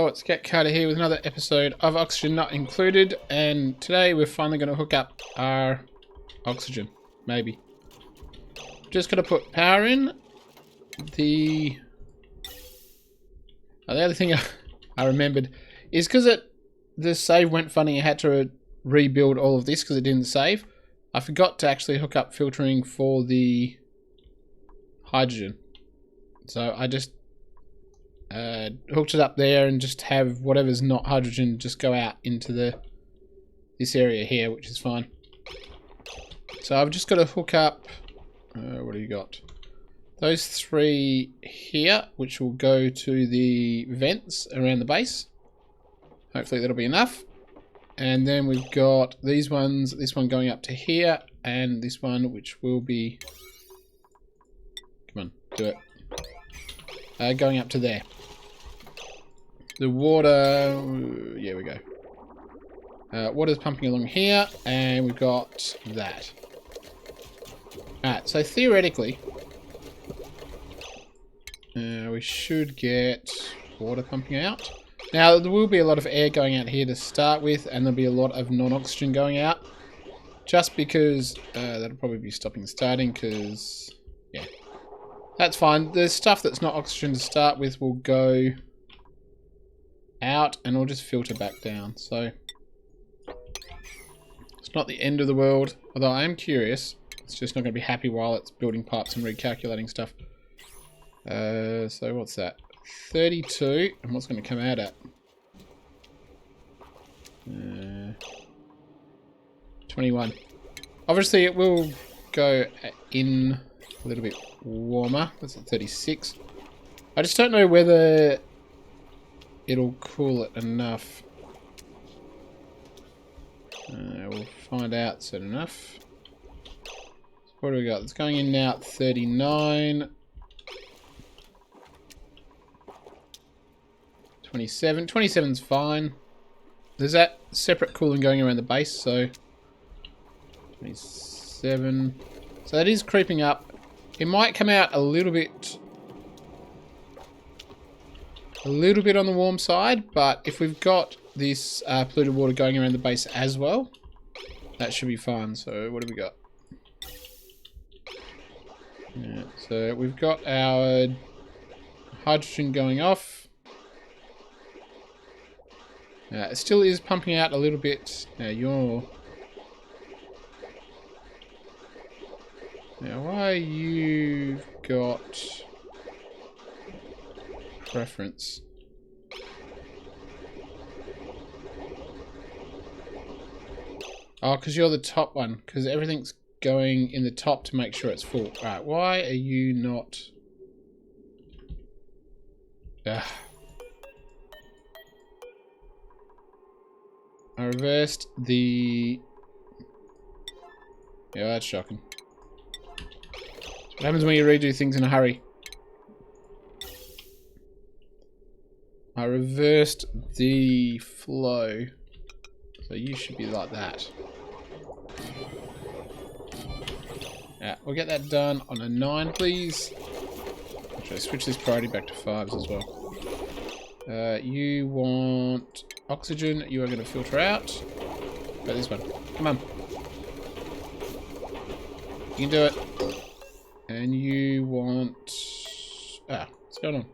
it's Get Carter here with another episode of Oxygen Not Included, and today we're finally going to hook up our oxygen, maybe. Just going to put power in. The other thing I remembered is because the save went funny, I had to rebuild all of this because it didn't save. I forgot to actually hook up filtering for the hydrogen. So I just hooked it up there and just have whatever's not hydrogen just go out into this area here, which is fine. So I've just got to hook up, what do you got? Those three here, which will go to the vents around the base. Hopefully that'll be enough. And then we've got these ones, this one going up to here, and this one which will be, come on, do it, going up to there. The water, yeah, we go. Water's pumping along here, and we've got that. Alright, so theoretically, we should get water pumping out. Now, there will be a lot of air going out here to start with, and there'll be a lot of non-oxygen going out. Just because, that'll probably be stopping and starting, because, yeah. That's fine. The stuff that's not oxygen to start with will go out, and it'll just filter back down. So, it's not the end of the world, although I am curious. It's just not going to be happy while it's building pipes and recalculating stuff. So what's that? 32, and what's going to come out at? 21. Obviously it will go in a little bit warmer. That's at 36. I just don't know whether it'll cool it enough. We'll find out soon enough. So what do we got? It's going in now at 39. 27. 27's fine. There's that separate cooling going around the base, so 27. So that is creeping up. It might come out a little bit on the warm side, but if we've got this polluted water going around the base as well, that should be fine. So what do we got? Yeah, so we've got our hydrogen going off. It still is pumping out a little bit. Now why you've got preference? Oh, because you're the top one. Because everything's going in the top to make sure it's full. Alright, why are you not... I reversed the... Yeah, that's shocking. What happens when you redo things in a hurry? I reversed the flow. So you should be like that. Yeah, we'll get that done on a 9, please. Actually, switch this priority back to 5s as well. You want... oxygen, you are going to filter out. Go this one. Come on. You can do it. And you want... what's going on?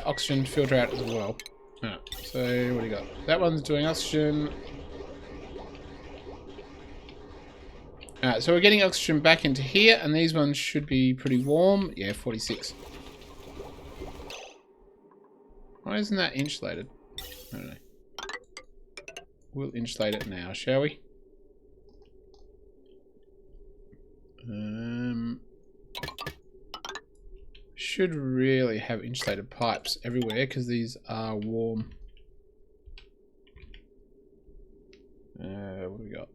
Oxygen filter out as well. Alright, so what do you got? That one's doing oxygen. Alright, so we're getting oxygen back into here, and these ones should be pretty warm. Yeah, 46. Why isn't that insulated? I don't know. We'll insulate it now, shall we? Should really have insulated pipes everywhere because these are warm. What do we got?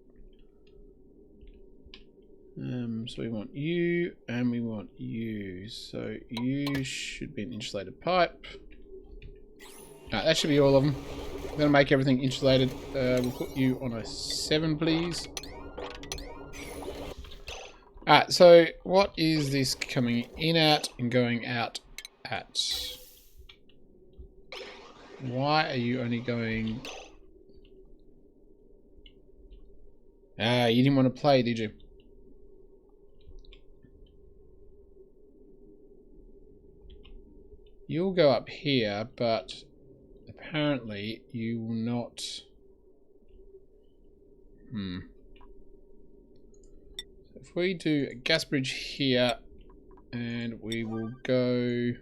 So we want you and we want you. So you should be an insulated pipe. That should be all of them. I'm going to make everything insulated. We'll put you on a 7, please. Alright, so what is this coming in at and going out at? Why are you only going... Ah, you didn't want to play, did you? You'll go up here, but apparently you will not... So if we do a gas bridge here, and we will go...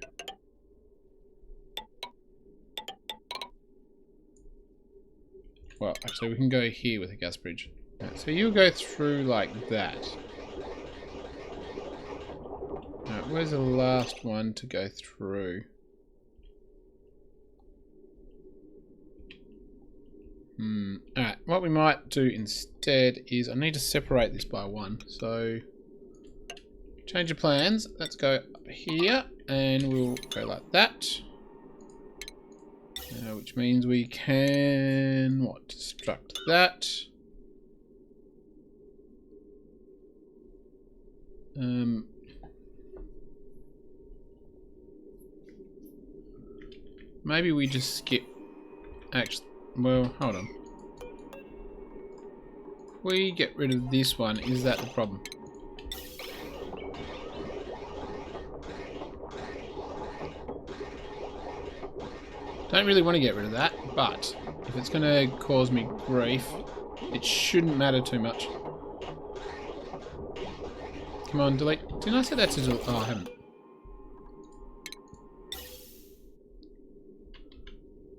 Well, actually we can go here with a gas bridge. Right, so you'll go through like that. Right, where's the last one to go through? Alright, what we might do instead is I need to separate this by 1. So change of plans. Let's go up here and we'll go like that. Which means we can destruct that. Maybe we just skip. Actually, well, hold on. If we get rid of this one, is that the problem? Don't really want to get rid of that, but if it's going to cause me grief, it shouldn't matter too much. Come on, delete. Didn't I say that to delete? Oh, I haven't.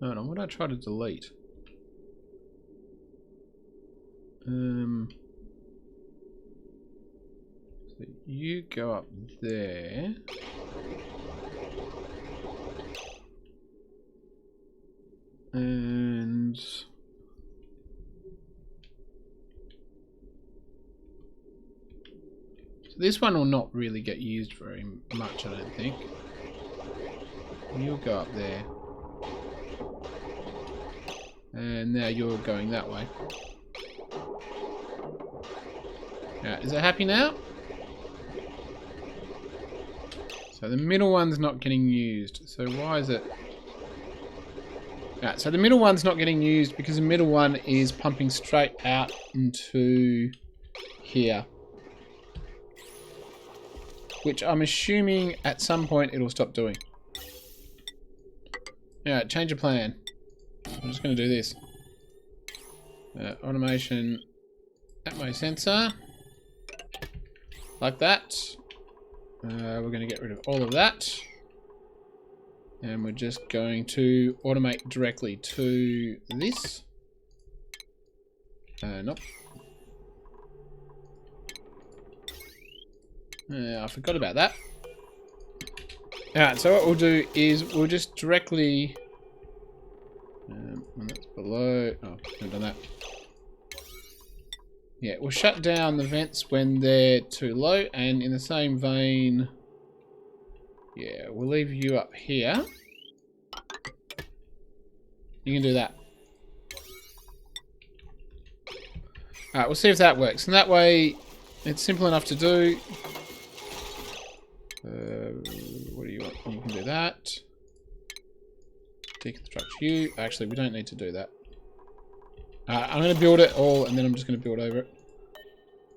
Hold on, what did I try to delete? So you go up there. And so this one will not really get used very much, I don't think. You'll go up there. And now you're going that way. Is it happy now? So the middle one's not getting used. So why is it? So the middle one's not getting used because the middle one is pumping straight out into here. Which I'm assuming at some point it'll stop doing. Alright, change of plan. I'm just going to do this. Automation Atmo sensor. Like that. We're going to get rid of all of that. And we're just going to automate directly to this. Nope. I forgot about that. Alright, so what we'll do is we'll just directly... when that's below... Oh, I haven't done that. Yeah, we'll shut down the vents when they're too low, and in the same vein... Yeah, we'll leave you up here. You can do that. Alright, we'll see if that works. And that way, it's simple enough to do. What do you want? You can do that. Deconstruct you. Actually, we don't need to do that. I'm going to build it all, and then I'm just going to build over it.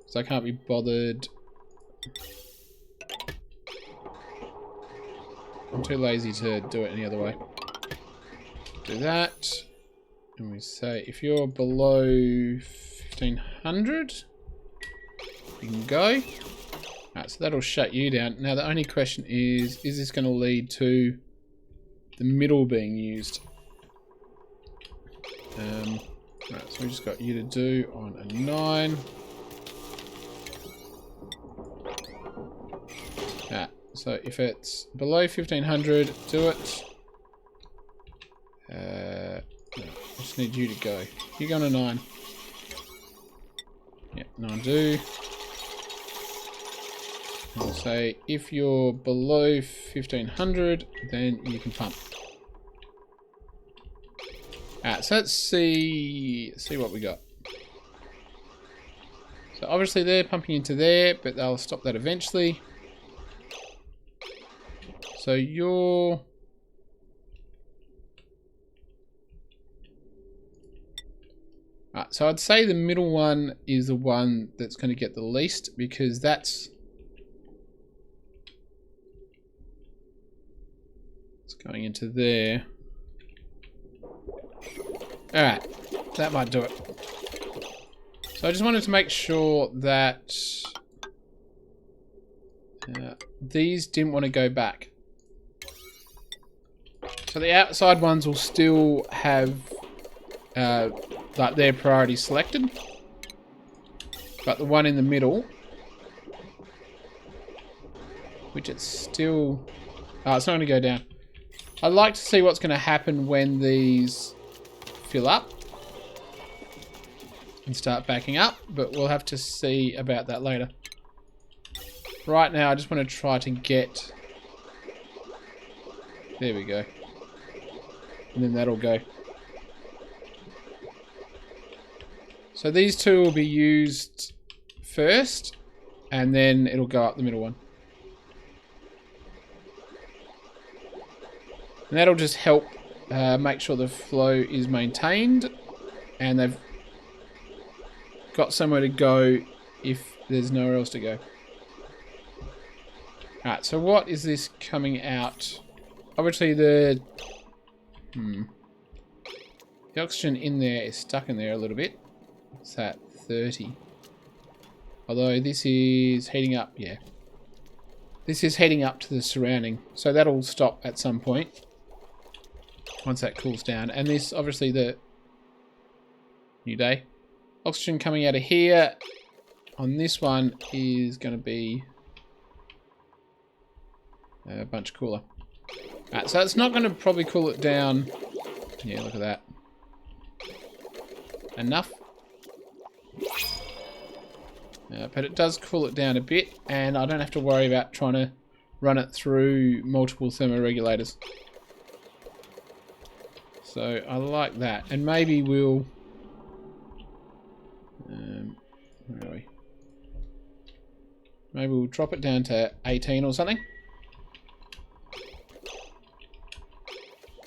So I can't be bothered. I'm too lazy to do it any other way. Do that. And we say, if you're below 1500, you can go. Alright, so that'll shut you down. Now the only question is this going to lead to the middle being used? Right, so we just got you to do on a 9. Alright, so if it's below 1500, do it. No, I just need you to go. You go on a 9. Yeah, 9 do. And we'll say if you're below 1500, then you can pump. Alright, so let's see what we got. So obviously they're pumping into there, but they'll stop that eventually. So you're... Right, so I'd say the middle one is the one that's going to get the least, because that's... it's going into there. Alright, that might do it. So I just wanted to make sure that these didn't want to go back. So the outside ones will still have like their priority selected, but the one in the middle, which it's still... oh, it's not going to go down. I'd like to see what's going to happen when these fill up and start backing up, but we'll have to see about that later. Right now, I just want to try to get... there we go. And then that'll go. So these two will be used first, and then it'll go up the middle one. And that'll just help make sure the flow is maintained, and they've got somewhere to go if there's nowhere else to go. Alright, so what is this coming out? Obviously the oxygen in there is stuck in there a little bit. What's that? 30. Although this is heating up, yeah. This is heating up to the surrounding, so that'll stop at some point once that cools down. And this, obviously, the new day. Oxygen coming out of here on this one is going to be a bunch cooler. Alright, so it's not going to probably cool it down. Yeah, look at that. Enough. But it does cool it down a bit, and I don't have to worry about trying to run it through multiple thermoregulators. So I like that. And maybe we'll... where are we? Maybe we'll drop it down to 18 or something.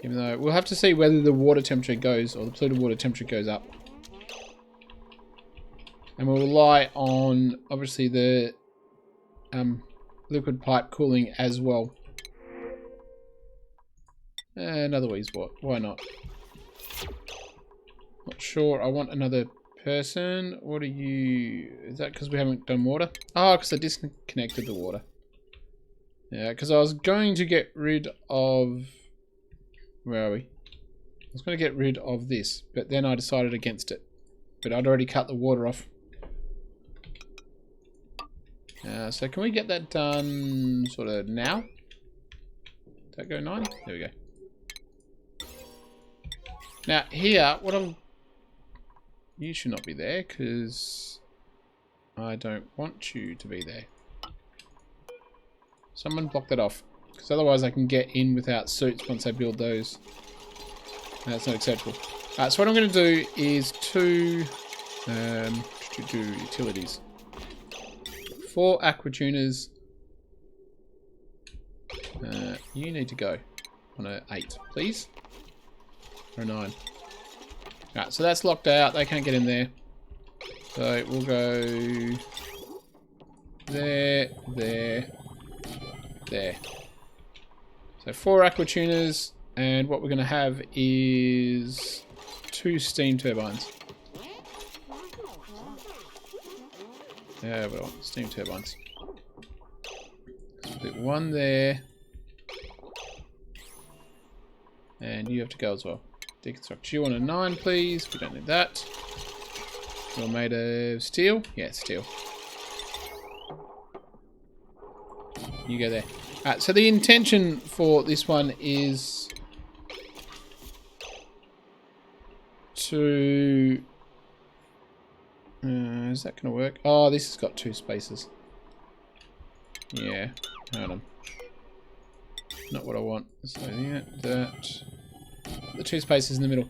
Even though we'll have to see whether the water temperature goes, or the polluted water temperature goes up. And we'll rely on, obviously, the liquid pipe cooling as well. Another what? Why not? Not sure. I want another person. What are you... is that because we haven't done water? Oh, because I disconnected the water. Yeah, because I was going to get rid of... where are we? I was going to get rid of this, but then I decided against it. But I'd already cut the water off. So can we get that done sort of now? Does that go 9? There we go. Now here, what I'm... you should not be there because I don't want you to be there. Someone block that off, because otherwise I can get in without suits once I build those. That's not acceptable. Alright, so what I'm going to do is two utilities. 4 aqua tuners. You need to go on a 8, please. Or a 9. Alright, so that's locked out. They can't get in there. So we'll go there, there, there. So 4 aqua tuners, and what we're going to have is 2 steam turbines. Yeah, but I want steam turbines. Split 1 there. And you have to go as well. Deconstruct you on a 9, please. We don't need that. You're made of steel? Yeah, steel. You go there. Alright, so the intention for this one is to... is that going to work? Oh, this has got 2 spaces. Yeah, hold on. Not what I want. So yeah, that. The 2 spaces in the middle.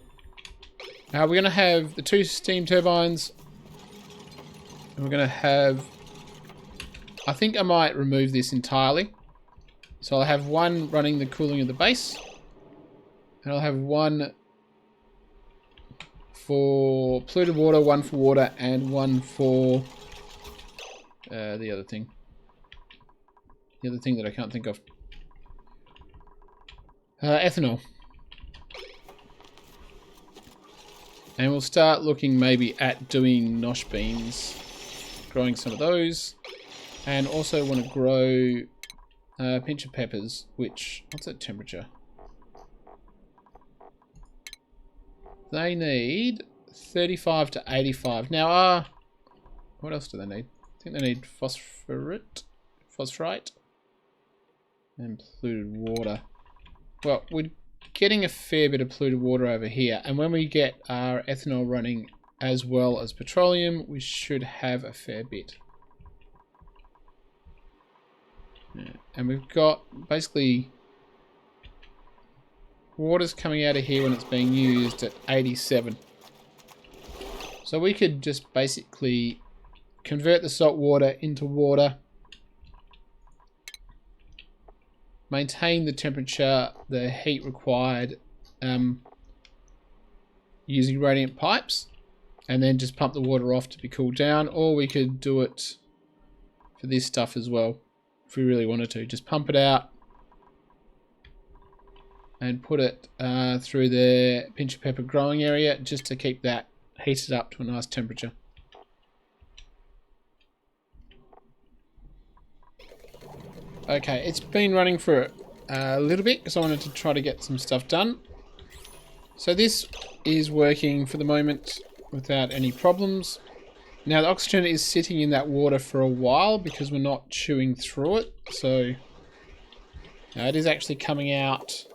Now we're going to have the 2 steam turbines. And we're going to have... I think I might remove this entirely. So I'll have one running the cooling of the base. And I'll have one for polluted water, 1 for water, and 1 for the other thing. The other thing that I can't think of. Ethanol. And we'll start looking maybe at doing nosh beans. Growing some of those. And also want to grow a pinch of peppers, which... What's that temperature? They need 35 to 85. Now, what else do they need? I think they need phosphorite and polluted water. Well, we're getting a fair bit of polluted water over here, and when we get our ethanol running as well as petroleum, we should have a fair bit. Yeah. And we've got basically water's coming out of here when it's being used at 87. So we could just basically convert the salt water into water, maintain the temperature, the heat required using radiant pipes, and then just pump the water off to be cooled down. Or we could do it for this stuff as well if we really wanted to. Just pump it out and put it through the pinch of pepper growing area just to keep that heated up to a nice temperature. Okay, it's been running for a little bit because I wanted to try to get some stuff done. So this is working for the moment without any problems. Now the oxygen is sitting in that water for a while because we're not chewing through it. So now it is actually coming out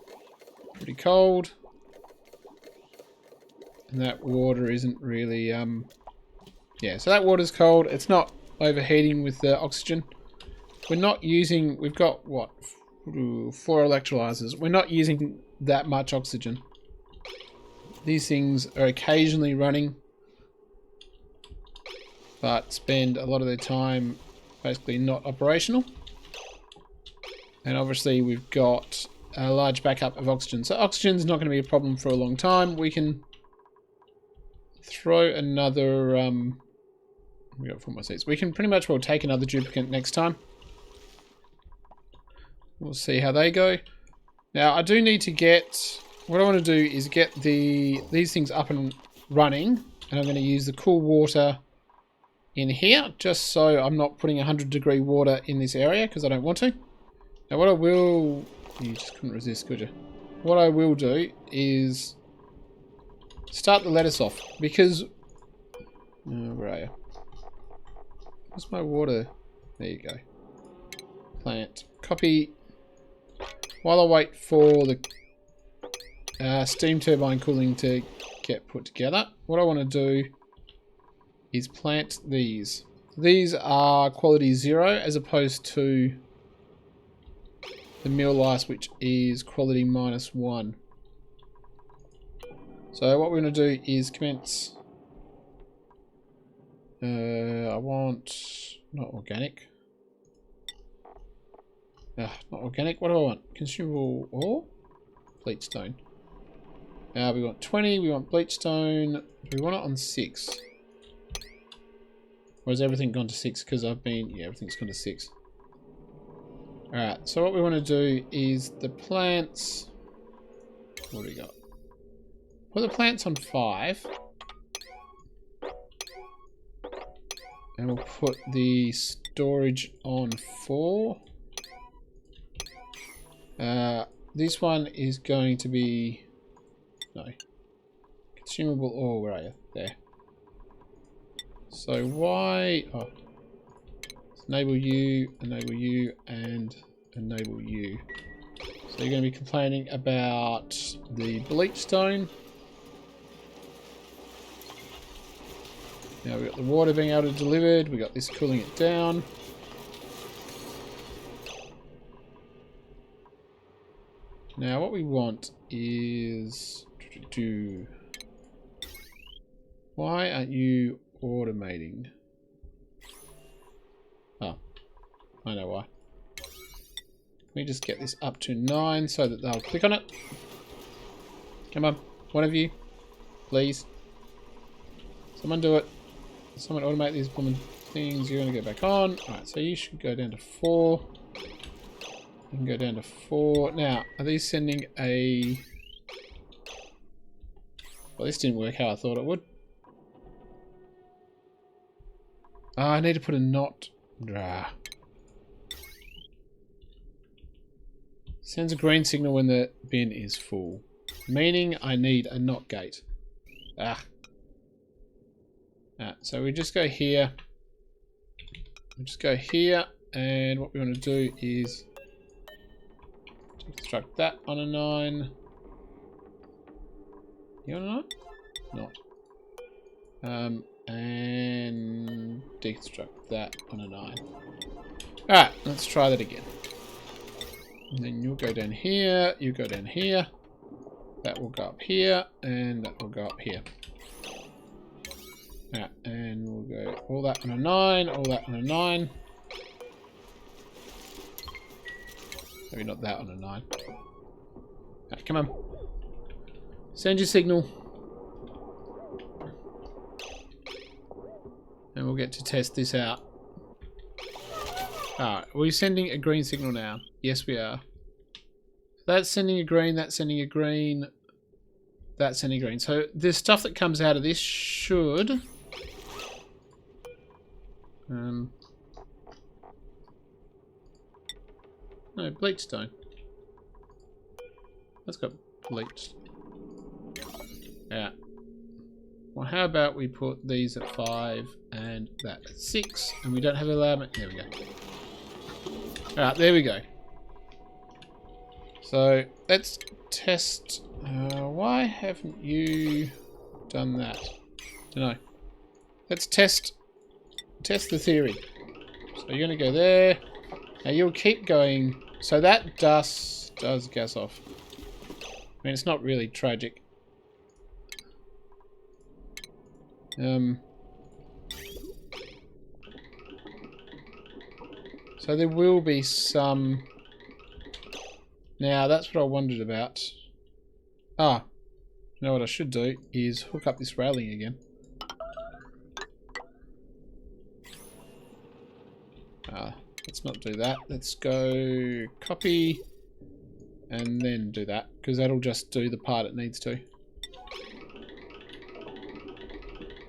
pretty cold. And that water isn't really, yeah, so that water's cold. It's not overheating with the oxygen. We're not using, we've got, what, 4 electrolyzers. We're not using that much oxygen. These things are occasionally running, but spend a lot of their time basically not operational. And obviously we've got a large backup of oxygen. So oxygen's not going to be a problem for a long time. We can throw another, we got 4 more seats. We can pretty much well take another duplicate next time. We'll see how they go. Now I do need to get, what I want to do is get these things up and running, and I'm going to use the cool water in here just so I'm not putting 100-degree water in this area because I don't want to. Now what I will, you just couldn't resist, could you? What I will do is start the lettuce off because, where are you? Where's my water? There you go. Plant. Copy. While I wait for the steam turbine cooling to get put together, what I want to do is plant these. These are quality 0 as opposed to the meal lice, which is quality -1. So what we're going to do is commence. I want not organic. Not organic. What do I want? Consumable ore? Bleachstone. We want 20. We want bleachstone. Do we want it on 6? Or has everything gone to 6? Because I've been... Yeah, everything's gone to 6. Alright, so what we want to do is the plants... What do we got? Put the plants on 5. And we'll put the storage on 4. This one is going to be... No. Consumable ore, where are you? There. So why... Oh. Enable you, and enable you. So you're going to be complaining about the bleachstone. Now we've got the water being able to delivered. We've got this cooling it down. Now what we want is... Why aren't you automating? Oh, I know why. Let me just get this up to 9 so that they'll click on it. Come on, one of you, please. Someone do it. Someone automate these blooming things. You're going to go back on. Alright, so you should go down to 4. You can go down to 4. Now, are these sending a... Well, this didn't work how I thought it would. Oh, I need to put a knot. Ah. Sends a green signal when the bin is full. Meaning I need a NOT gate. Ah. So we just go here. We just go here. And what we want to do is deconstruct that on a 9. You on a 9? Not. And deconstruct that on a 9. Alright, let's try that again. And then you'll go down here, you go down here. That will go up here, and that will go up here. Alright, and we'll go all that on a 9, all that on a 9. Maybe not that on a 9. Alright, come on. Send your signal. And we'll get to test this out. Alright, are we sending a green signal now? Yes, we are. That's sending a green, that's sending a green, that's sending a green. So the stuff that comes out of this should... no, bleach stone. That's got bleached. Yeah. Well, how about we put these at 5 and that at 6, and we don't have alignment. There we go. Alright, there we go. So let's test. Why haven't you done that? Don't know. Let's test the theory. So you're going to go there. Now you'll keep going. So that dust does gas off. I mean, it's not really tragic. So there will be some... Now, that's what I wondered about. Ah, you know what I should do is hook up this railing again. Let's not do that. Let's go copy and then do that, because that'll just do the part it needs to.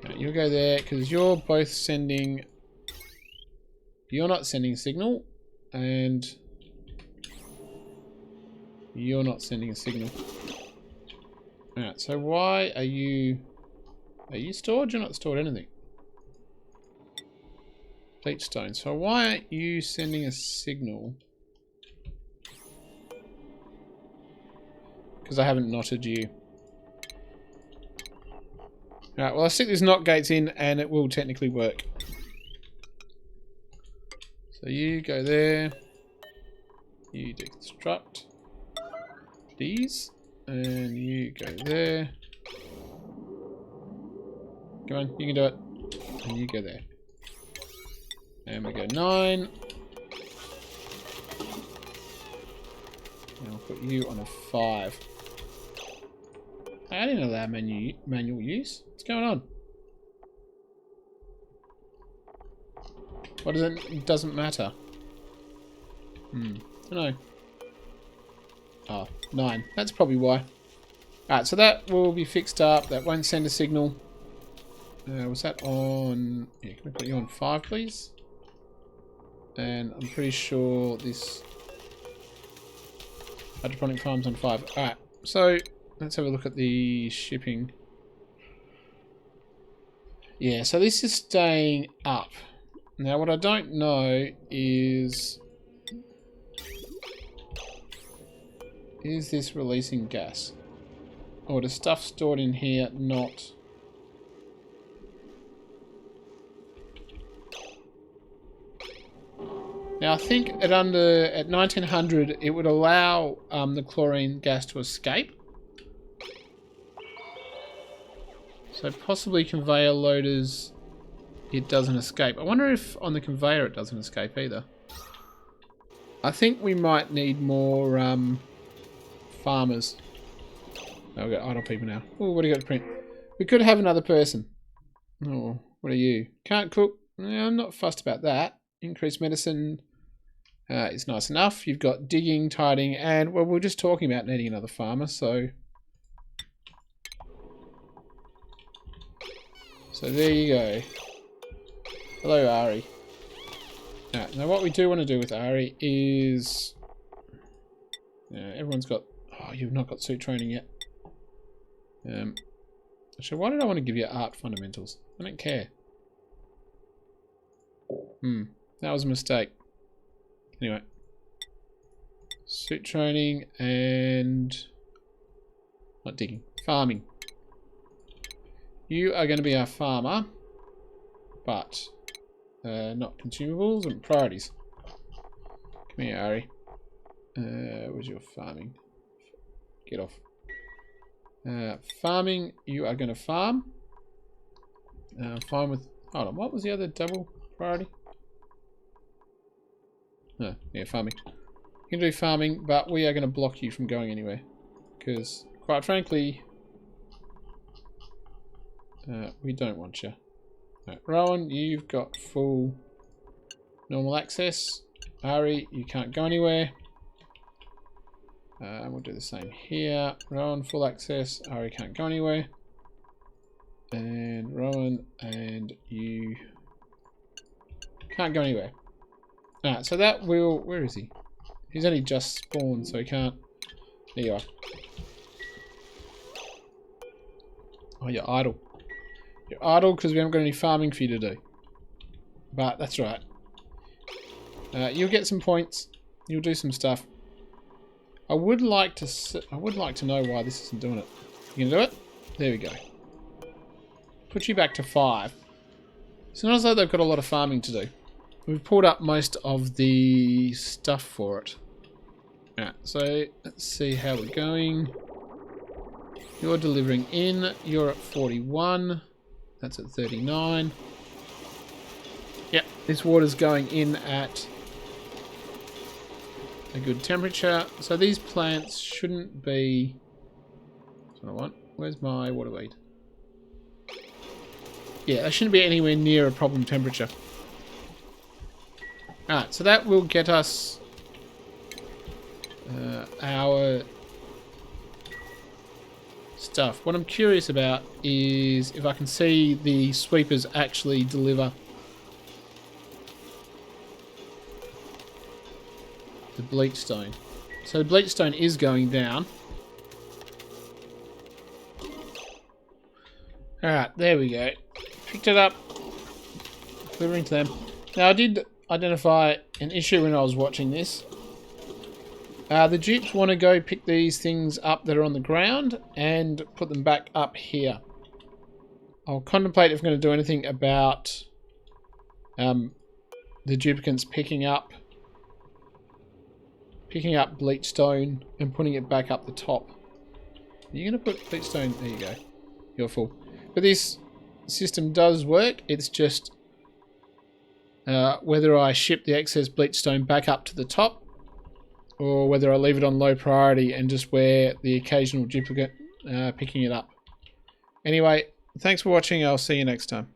Now, you'll go there, because you're both sending... You're not sending a signal, and... You're not sending a signal. Alright, so why are you... Are you stored? You're not stored anything. Bleach stone. So why aren't you sending a signal? Because I haven't knotted you. Alright, well I'll stick these knot gates in and it will technically work. So you go there. You deconstruct these, and you go there. Come on, you can do it. And you go there. And we go 9. And I'll put you on a 5. I didn't allow manual use. What's going on? What is it? It doesn't matter. Don't know. Oh, 9. That's probably why. Alright, so that will be fixed up. That won't send a signal. Was that on... Yeah, can we put you on 5, please? And I'm pretty sure this... hydroponic farm's on 5. Alright, so let's have a look at the shipping. Yeah, so this is staying up. Now, what I don't know is... Is this releasing gas? Or the stuff stored in here not... Now I think at 1900 it would allow the chlorine gas to escape. So possibly conveyor loaders it doesn't escape. I wonder if on the conveyor it doesn't escape either. I think we might need more farmers. Oh, we've got idle people now. Oh, what do you got to print? We could have another person. Oh, what are you? Can't cook? No, I'm not fussed about that. Increased medicine is nice enough. You've got digging, tidying, and well, we're just talking about needing another farmer, so there you go. Hello, Ari. Now what we do want to do with Ari is... everyone's got... Oh, you've not got suit training yet. Actually, why did I want to give you art fundamentals? I don't care. That was a mistake. Anyway. Suit training and... Not digging. Farming. You are going to be our farmer. But... not consumables and priorities. Come here, Ari. Where's your farming? Get off. Farming, you are going to farm. Fine with... Hold on, what was the other double priority? Yeah, farming. You can do farming, but we are going to block you from going anywhere. Because, quite frankly, we don't want you. Rowan, you've got full normal access. Ari, you can't go anywhere. We'll do the same here. Rowan, full access. Ari can't go anywhere. And Rowan, and you can't go anywhere. Alright, so that will... Where is he? He's only just spawned, so he can't... There you are. Oh, you're idle. You're idle because we haven't got any farming for you to do. But that's right. You'll get some points. You'll do some stuff. I would like to know why this isn't doing it. You gonna do it? There we go. Put you back to 5. It's not as though they've got a lot of farming to do. We've pulled up most of the stuff for it. Alright, so let's see how we're going. You're delivering in. You're at 41. That's at 39. Yep, this water's going in at a good temperature. So these plants shouldn't be... That's what I want. Where's my water weed? Yeah, they shouldn't be anywhere near a problem temperature. Alright, so that will get us our stuff. What I'm curious about is if I can see the sweepers actually deliver the bleachstone. So the bleachstone is going down. Alright, there we go. Picked it up. Delivering to them. Now I did identify an issue when I was watching this. The dupes want to go pick these things up that are on the ground and put them back up here. I'll contemplate if I'm going to do anything about the duplicants picking up bleachstone and putting it back up the top. Are you going to put bleachstone? There you go. You're full. But this system does work. It's just whether I ship the excess bleachstone back up to the top or whether I leave it on low priority and just wear the occasional duplicate picking it up. Anyway, thanks for watching. I'll see you next time.